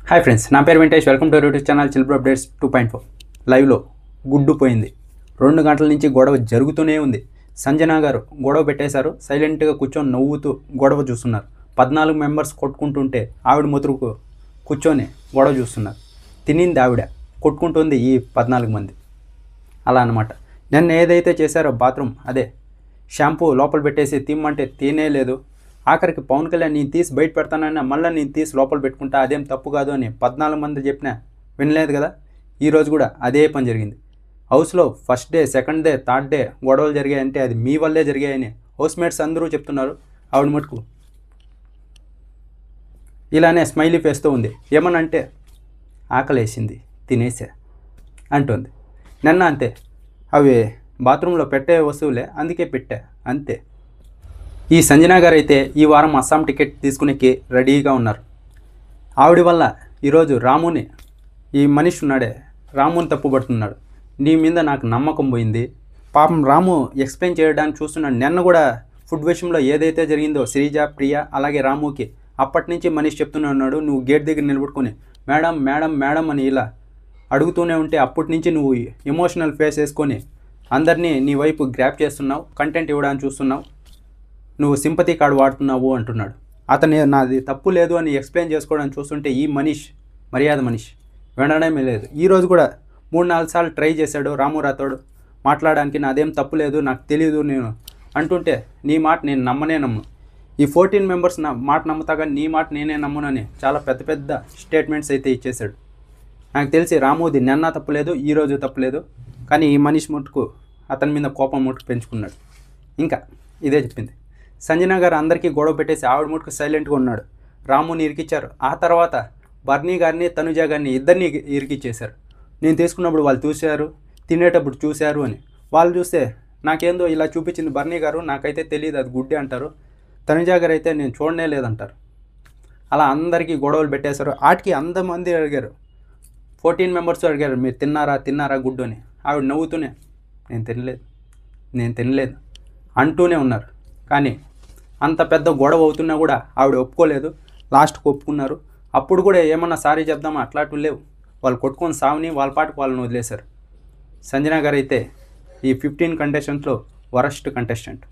Hi friends, నా పేరు Venkatesh. Welcome to YouTube channel chill bro updates 2.4. లైవ్లో గుడ్డు పోయింది. 2 గంటల నుంచి గొడవ జరుగుతూనే ఉంది. సంజన గారు గొడవ పెట్టేశారు. సైలెంట్గా కూర్చొని నవ్వుతూ గొడవ చూస్తున్నారు. 14 మెంబర్స్ కొట్టుకుంటుంటే ఆవిడ మొతురుకు కూర్చొని గొడవ చూస్తున్నారు. తినింది ఆవిడ, కొట్టుకుంటుంది ఈ 14 మంది. అలా అన్నమాట. నిన్న ఏదైతే చేశారో బాత్రూమ్, అదే షాంపూ లోపల పెట్టేసి తిమ్మంటే తినేలేదు. ఆఖరికి పవన్ కళ్యాణ్ నేను తీసి బయట పెడతానన్నా మళ్ళీ నేను తీసి లోపల పెట్టుకుంటా, అదేం తప్పు కాదు అని 14 మంది చెప్పినా వినలేదు కదా. ఈరోజు కూడా అదే పని జరిగింది. హౌస్లో first day, second day, third day గొడవలు జరిగాయంటే అది మీ వల్లే జరిగాయని హౌస్ మేట్స్ అందరూ చెప్తున్నారు. ఆవిడ మటుకు ఇలానే స్మైలీ ఫేస్తో ఉంది. ఏమనంటే ఆకలేసింది తినేసా అంటుంది. నిన్న అంతే, అవి బాత్రూంలో పెట్టే వస్తువులే అందుకే పెట్టా అంతే. ఈ సంజన గారు అయితే ఈ వారం అస్సాం టికెట్ తీసుకునేకి రెడీగా ఉన్నారు. ఆవిడ వల్ల ఈరోజు రాముని, ఈ మనిషి ఉన్నాడే రాముని తప్పుపడుతున్నాడు. నీ మీద నాకు నమ్మకం పోయింది. పాపం రాము ఎక్స్ప్లెయిన్ చేయడానికి చూస్తున్నాడు. నిన్న కూడా ఫుడ్ విషయంలో ఏదైతే జరిగిందో శ్రీజ, ప్రియ అలాగే రాముకి అప్పటి నుంచి మనిషి చెప్తూనే ఉన్నాడు. నువ్వు గేట్ దగ్గర నిలబెట్టుకుని మేడం మేడం మేడం అని ఇలా అడుగుతూనే ఉంటే అప్పటి నుంచి నువ్వు ఎమోషనల్ ఫేస్ వేసుకొని అందరినీ నీ వైపు గ్రాప్ చేస్తున్నావు, కంటెంట్ ఇవ్వడానికి చూస్తున్నావు, నువ్వు సింపతి కార్డు వాడుతున్నావు అంటున్నాడు. అతను నాది తప్పు లేదు అని ఎక్స్ప్లెయిన్ చేసుకోవడానికి చూస్తుంటే ఈ మనిషి మర్యాద మనిషి వినడమే లేదు. ఈరోజు కూడా 3-4 సార్లు ట్రై చేశాడు రాము రాథోడ్ మాట్లాడడానికి. నాదేం తప్పు లేదు, నాకు తెలియదు నేను అంటుంటే నీ మాట నేను నమ్మను. ఈ 14 మెంబర్స్ నా మాట నమ్ముతాగా నీ మాట నేనే నమ్మనని చాలా పెద్ద పెద్ద స్టేట్మెంట్స్ అయితే ఇచ్చేశాడు. నాకు తెలిసి రాముది నిన్న తప్పులేదు, ఈరోజు తప్పులేదు, కానీ ఈ మనిషి మటుకు అతని మీద కోపం మటుకు పెంచుకున్నాడు. ఇంకా ఇదే చెప్పింది. సంజన గారు అందరికీ గొడవ పెట్టేసి ఆవిడ మటుకు సైలెంట్గా ఉన్నాడు. రాముని ఇరికిచ్చారు. ఆ తర్వాత బర్నీ గారిని, తనుజ గారిని ఇద్దరిని ఇరికిచ్చేశారు. నేను తీసుకున్నప్పుడు వాళ్ళు చూశారు, తినేటప్పుడు చూశారు అని. వాళ్ళు చూస్తే నాకేందో ఇలా చూపించింది బర్నీ గారు, నాకైతే తెలియదు అది గుడ్డే అంటారు. తనుజ గారు అయితే నేను చూడనే లేదంటారు. అలా అందరికీ గొడవలు పెట్టేశారు. వాటికి అంతమంది అడిగారు, 14 మెంబర్స్ అడిగారు మీరు తిన్నారా గుడ్డు అని. ఆవిడ నవ్వుతూనే నేను తినలేదు అంటూనే ఉన్నారు. కానీ అంత పెద్ద గొడవ అవుతున్నా కూడా ఆవిడ ఒప్పుకోలేదు. లాస్ట్కి ఒప్పుకున్నారు. అప్పుడు కూడా ఏమన్నా సారీ చెప్దామా అట్లాంటివి లేవు. వాళ్ళు కొట్టుకొని సావని వాళ్ళ పాటుకు వాళ్ళని వదిలేశారు. సంజన గారు అయితే ఈ 15 కంటెస్టెంట్స్లో వరస్ట్ కంటెస్టెంట్.